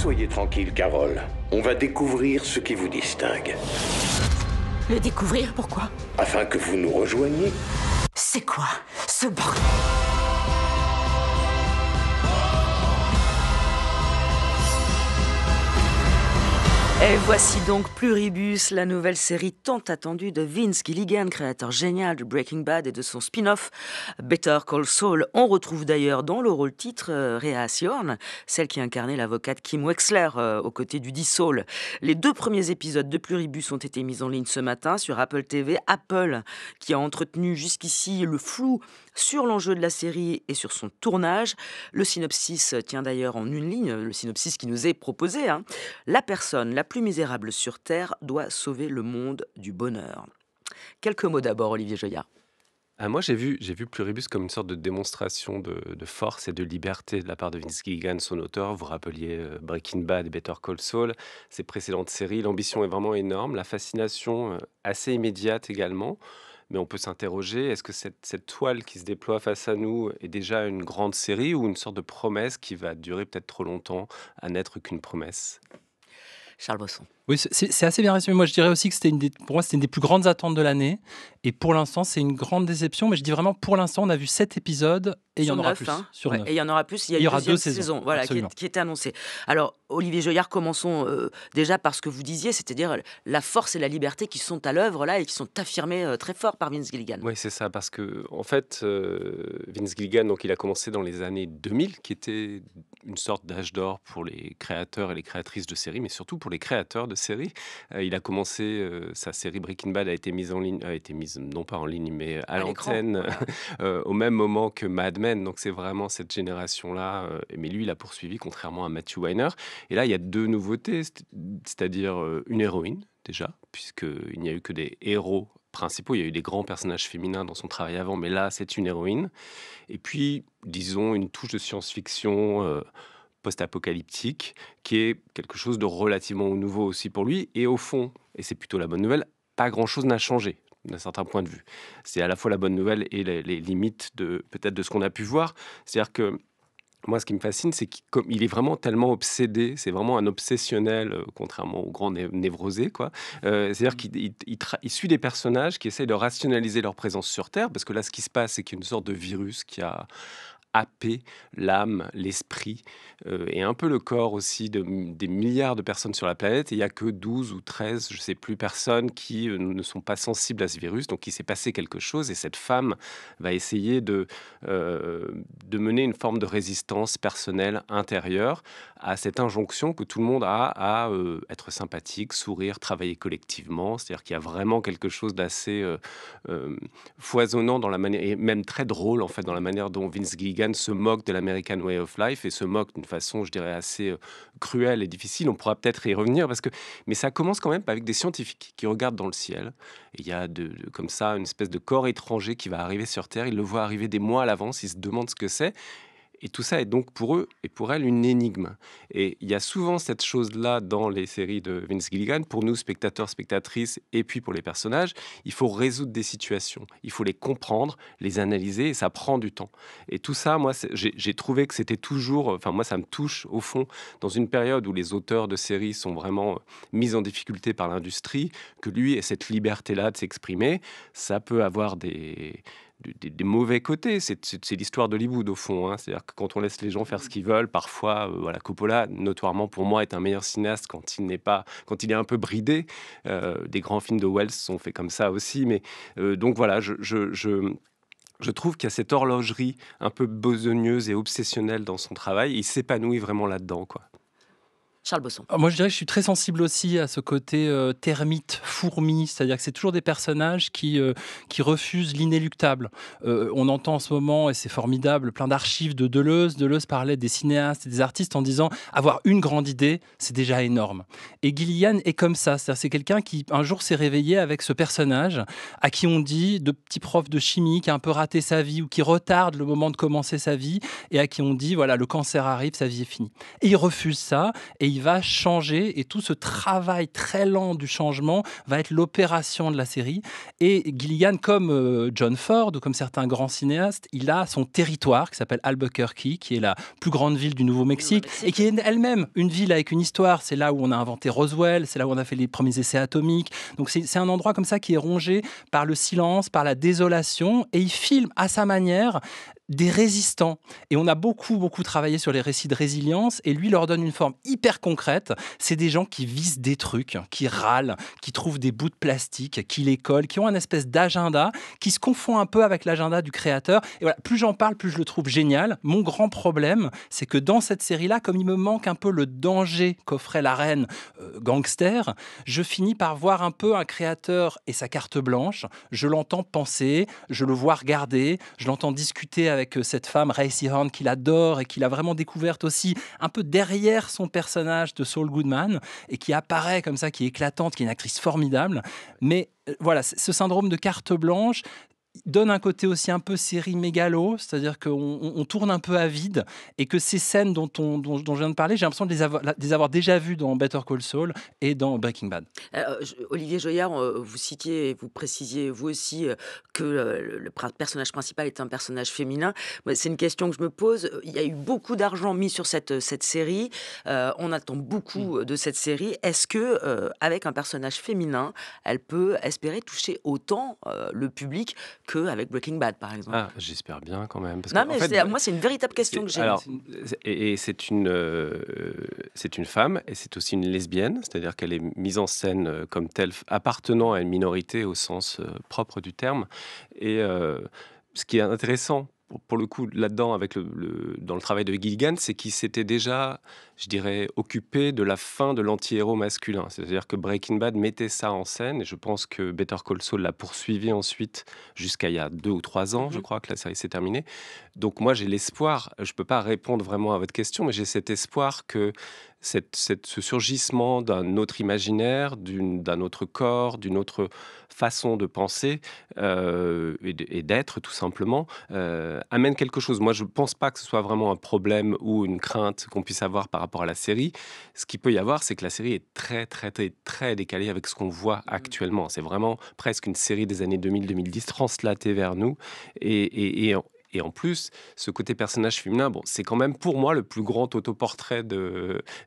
Soyez tranquille, Carole. On va découvrir ce qui vous distingue. Le découvrir, pourquoi? Afin que vous nous rejoigniez. C'est quoi ce bordel? Et voici donc Pluribus, la nouvelle série tant attendue de Vince Gilligan, créateur génial de Breaking Bad et de son spin-off Better Call Saul. On retrouve d'ailleurs dans le rôle titre Rhea Seehorn, celle qui incarnait l'avocate Kim Wexler aux côtés du dit Saul. Les 2 premiers épisodes de Pluribus ont été mis en ligne ce matin sur Apple TV. Apple, qui a entretenu jusqu'ici le flou sur l'enjeu de la série et sur son tournage. Le synopsis tient d'ailleurs en une ligne, le synopsis qui nous est proposé. La personne la plus misérable sur Terre doit sauver le monde du bonheur. Quelques mots d'abord, Olivier Joyard. Moi, j'ai vu Pluribus comme une sorte de démonstration de force et de liberté de la part de Vince Gilligan, son auteur. Vous rappeliez Breaking Bad et Better Call Saul, ses précédentes séries. L'ambition est vraiment énorme, la fascination assez immédiate également. Mais on peut s'interroger, est-ce que cette toile qui se déploie face à nous est déjà une grande série ou une sorte de promesse qui va durer peut-être trop longtemps à n'être qu'une promesse ? Charles Bosson. Oui, c'est assez bien résumé. Moi, je dirais aussi que pour moi, c'était une des plus grandes attentes de l'année. Et pour l'instant, c'est une grande déception. Mais je dis vraiment, pour l'instant, on a vu 7 épisodes et il y en aura plus. Sur 9. Et il y en aura plus. Il y aura 2 saisons voilà, qui était annoncée. Alors, Olivier Joyard, commençons déjà par ce que vous disiez, c'est-à-dire la force et la liberté qui sont à l'œuvre là et qui sont affirmées très fort par Vince Gilligan. Oui, c'est ça. Parce que, en fait, Vince Gilligan, donc, il a commencé dans les années 2000, qui était une sorte d'âge d'or pour les créateurs et les créatrices de séries, mais surtout pour les créateurs de séries. Il a commencé, sa série Breaking Bad a été mise non pas en ligne, mais à l'antenne, voilà. Au même moment que Mad Men. Donc c'est vraiment cette génération-là. Mais lui, il a poursuivi, contrairement à Matthew Weiner. Et là, il y a 2 nouveautés, c'est-à-dire une héroïne, déjà, puisqu'il n'y a eu que des héros principaux. Il y a eu des grands personnages féminins dans son travail avant, mais là, c'est une héroïne. Et puis, disons, une touche de science-fiction post-apocalyptique, qui est quelque chose de relativement nouveau aussi pour lui. Et au fond, et c'est plutôt la bonne nouvelle, pas grand-chose n'a changé d'un certain point de vue. C'est à la fois la bonne nouvelle et les limites peut-être de ce qu'on a pu voir. C'est-à-dire que moi, ce qui me fascine, c'est qu'il est vraiment tellement obsédé, c'est vraiment un obsessionnel, contrairement aux grands névrosés, quoi. C'est-à-dire qu'il suit des personnages qui essayent de rationaliser leur présence sur Terre, parce que là, ce qui se passe, c'est qu'il y a une sorte de virus qui a happer l'âme, l'esprit et un peu le corps aussi des milliards de personnes sur la planète. Et il n'y a que 12 ou 13, je ne sais plus, personnes qui ne sont pas sensibles à ce virus. Donc il s'est passé quelque chose et cette femme va essayer de mener une forme de résistance personnelle intérieure à cette injonction que tout le monde a à être sympathique, sourire, travailler collectivement. C'est-à-dire qu'il y a vraiment quelque chose d'assez foisonnant dans la manière, et même très drôle en fait, dans la manière dont Vince Gilligan se moque de l'American Way of Life et se moque d'une façon, je dirais, assez cruelle et difficile. On pourra peut-être y revenir mais ça commence quand même avec des scientifiques qui regardent dans le ciel. Et il y a comme ça une espèce de corps étranger qui va arriver sur Terre. Ils le voient arriver des mois à l'avance. Ils se demandent ce que c'est. Et tout ça est donc pour eux et pour elle une énigme. Et il y a souvent cette chose-là dans les séries de Vince Gilligan. Pour nous, spectateurs, spectatrices, et puis pour les personnages, il faut résoudre des situations. Il faut les comprendre, les analyser, et ça prend du temps. Et tout ça, moi, j'ai trouvé que c'était toujours... Enfin, moi, ça me touche, au fond, dans une période où les auteurs de séries sont vraiment mis en difficulté par l'industrie, que lui ait cette liberté-là de s'exprimer, ça peut avoir des mauvais côtés. C'est l'histoire d'Hollywood au fond, hein. C'est-à-dire que quand on laisse les gens faire ce qu'ils veulent, parfois, voilà, Coppola, notoirement pour moi, est un meilleur cinéaste quand il est un peu bridé. Des grands films de Wells sont faits comme ça aussi, mais donc voilà, je trouve qu'il y a cette horlogerie un peu besogneuse et obsessionnelle dans son travail. Il s'épanouit vraiment là-dedans, quoi. Charles Bosson. Moi, je dirais que je suis très sensible aussi à ce côté termite, fourmi, c'est-à-dire que c'est toujours des personnages qui refusent l'inéluctable. On entend en ce moment, et c'est formidable, plein d'archives de Deleuze. Deleuze parlait des cinéastes et des artistes en disant « avoir une grande idée, c'est déjà énorme ». Et Gilligan est comme ça, c'est-à-dire c'est quelqu'un qui un jour s'est réveillé avec ce personnage à qui on dit, de petit prof de chimie qui a un peu raté sa vie ou qui retarde le moment de commencer sa vie et à qui on dit « voilà, le cancer arrive, sa vie est finie ». Et il refuse ça et il va changer, et tout ce travail très lent du changement va être l'opération de la série. Et Gilligan, comme John Ford ou comme certains grands cinéastes, il a son territoire qui s'appelle Albuquerque, qui est la plus grande ville du Nouveau-Mexique et qui est elle-même une ville avec une histoire. C'est là où on a inventé Roswell, c'est là où on a fait les premiers essais atomiques. Donc c'est un endroit comme ça qui est rongé par le silence, par la désolation, et il filme à sa manière des résistants. Et on a beaucoup travaillé sur les récits de résilience, et lui leur donne une forme hyper concrète. C'est des gens qui visent des trucs, qui râlent, qui trouvent des bouts de plastique, qui les collent, qui ont un espèce d'agenda, qui se confond un peu avec l'agenda du créateur. Et voilà, plus j'en parle, plus je le trouve génial. Mon grand problème, c'est que dans cette série-là, comme il me manque un peu le danger qu'offrait la reine gangster, je finis par voir un peu un créateur et sa carte blanche. Je l'entends penser, je le vois regarder, je l'entends discuter avec cette femme, Racey Horn, qu'il adore et qu'il a vraiment découverte aussi un peu derrière son personnage de Saul Goodman, et qui apparaît comme ça, qui est éclatante, qui est une actrice formidable. Mais voilà, ce syndrome de carte blanche donne un côté aussi un peu série mégalo, c'est-à-dire qu'on tourne un peu à vide, et que ces scènes dont je viens de parler, j'ai l'impression de les avoir déjà vues dans Better Call Saul et dans Breaking Bad. Olivier Joyard, vous citiez, vous précisiez vous aussi que le personnage principal est un personnage féminin. C'est une question que je me pose. Il y a eu beaucoup d'argent mis sur cette série. On attend beaucoup de cette série. Est-ce que avec un personnage féminin, elle peut espérer toucher autant le public qu'avec Breaking Bad, par exemple? J'espère bien quand même. Parce non, que, mais en fait, moi, c'est une véritable question que j'ai. Alors, c'est une femme, et c'est aussi une lesbienne, c'est-à-dire qu'elle est mise en scène comme telle, appartenant à une minorité au sens propre du terme. Et ce qui est intéressant, pour le coup, là-dedans, dans le travail de Gilligan, c'est qu'il s'était déjà, je dirais, occupé de la fin de l'anti-héros masculin. C'est-à-dire que Breaking Bad mettait ça en scène, et je pense que Better Call Saul l'a poursuivi ensuite jusqu'à il y a 2 ou 3 ans, je crois que la série s'est terminée. Donc moi, j'ai l'espoir, je ne peux pas répondre vraiment à votre question, mais j'ai cet espoir que ce surgissement d'un autre imaginaire, d'un autre corps, d'une autre façon de penser et d'être, tout simplement, amène quelque chose. Moi, je ne pense pas que ce soit vraiment un problème ou une crainte qu'on puisse avoir par rapport à la série. Ce qu'il peut y avoir, c'est que la série est très, très, très, très décalée avec ce qu'on voit actuellement. C'est vraiment presque une série des années 2000-2010 translatée vers nous. Et en plus, ce côté personnage féminin, c'est quand même pour moi le plus grand autoportrait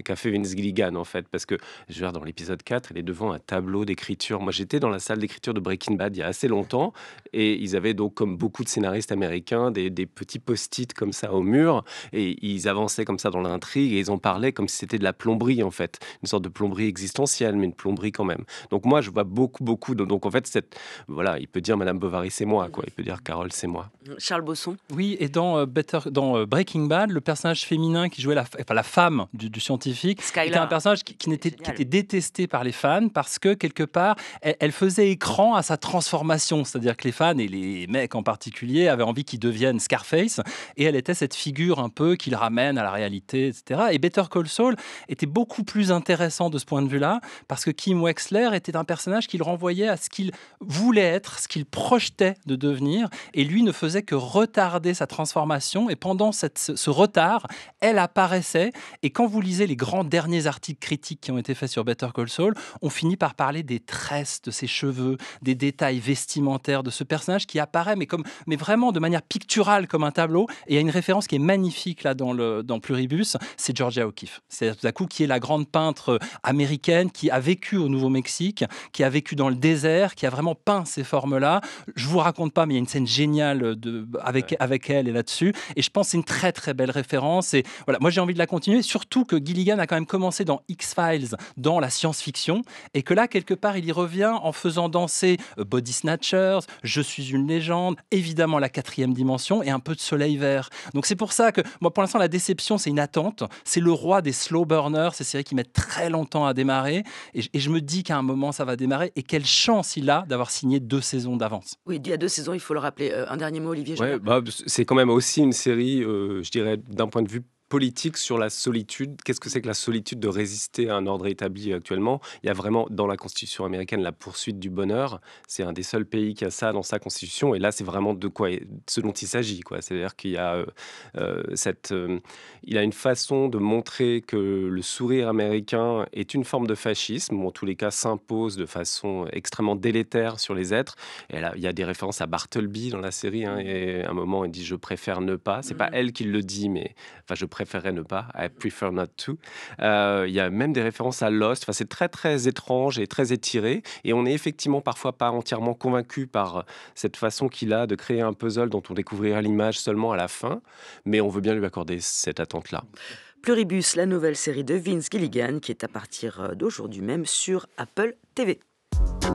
qu'a fait Vince Gilligan, en fait. Parce que, je veux dire, dans l'épisode 4, elle est devant un tableau d'écriture. Moi, j'étais dans la salle d'écriture de Breaking Bad il y a assez longtemps, et ils avaient donc, comme beaucoup de scénaristes américains, des petits post-it comme ça au mur, et ils avançaient comme ça dans l'intrigue, et ils en parlaient comme si c'était de la plomberie, en fait. Une sorte de plomberie existentielle, mais une plomberie quand même. Donc moi, je vois beaucoup. Donc en fait, voilà, il peut dire Madame Bovary, c'est moi, quoi. Il peut dire Carole, c'est moi. Charles Bosson. Oui, et dans Breaking Bad, le personnage féminin qui jouait la femme du scientifique, Skyler, était un personnage qui était détesté par les fans, parce que quelque part, elle faisait écran à sa transformation. C'est-à-dire que les fans, et les mecs en particulier, avaient envie qu'il devienne Scarface, et elle était cette figure un peu qui le ramène à la réalité, etc. Et Better Call Saul était beaucoup plus intéressant de ce point de vue-là, parce que Kim Wexler était un personnage qui le renvoyait à ce qu'il voulait être, ce qu'il projetait de devenir, et lui ne faisait que retarder sa transformation. Et pendant ce retard, elle apparaissait, et quand vous lisez les grands derniers articles critiques qui ont été faits sur Better Call Saul, on finit par parler des tresses de ses cheveux, des détails vestimentaires de ce personnage qui apparaît mais vraiment de manière picturale, comme un tableau. Et il y a une référence qui est magnifique là dans Pluribus, c'est Georgia O'Keeffe. C'est tout à coup qui est la grande peintre américaine qui a vécu au Nouveau-Mexique, qui a vécu dans le désert, qui a vraiment peint ces formes-là. Je vous raconte pas, mais il y a une scène géniale avec elle et là-dessus, et je pense que c'est une très très belle référence. Et voilà, moi j'ai envie de la continuer, surtout que Gilligan a quand même commencé dans X-Files, dans la science-fiction, et que là quelque part il y revient en faisant danser Body Snatchers, Je suis une légende, évidemment La quatrième dimension, et un peu de Soleil vert. Donc c'est pour ça que moi pour l'instant la déception, c'est une attente, c'est le roi des slow burners, ces séries qui mettent très longtemps à démarrer, et je me dis qu'à un moment ça va démarrer, et quelle chance il a d'avoir signé 2 saisons d'avance. Oui, il y a 2 saisons, il faut le rappeler. Un dernier mot, Olivier. Ouais, c'est quand même aussi une série, je dirais, d'un point de vue politique sur la solitude. Qu'est-ce que c'est que la solitude de résister à un ordre établi actuellement? Il y a vraiment dans la Constitution américaine la poursuite du bonheur. C'est un des seuls pays qui a ça dans sa Constitution. Et là, c'est vraiment de quoi, ce dont il s'agit, quoi. C'est-à-dire qu'il y a il a une façon de montrer que le sourire américain est une forme de fascisme, ou en tous les cas s'impose de façon extrêmement délétère sur les êtres. Et là, il y a des références à Bartleby dans la série, hein, et à un moment, elle dit je préfère ne pas. C'est pas elle qui le dit, mais enfin, je préférerais ne pas. I prefer not to. Il y a même des références à Lost. Enfin, c'est très très étrange et très étiré. Et on est effectivement parfois pas entièrement convaincu par cette façon qu'il a de créer un puzzle dont on découvrira l'image seulement à la fin. Mais on veut bien lui accorder cette attente-là. Pluribus, la nouvelle série de Vince Gilligan, qui est à partir d'aujourd'hui même sur Apple TV.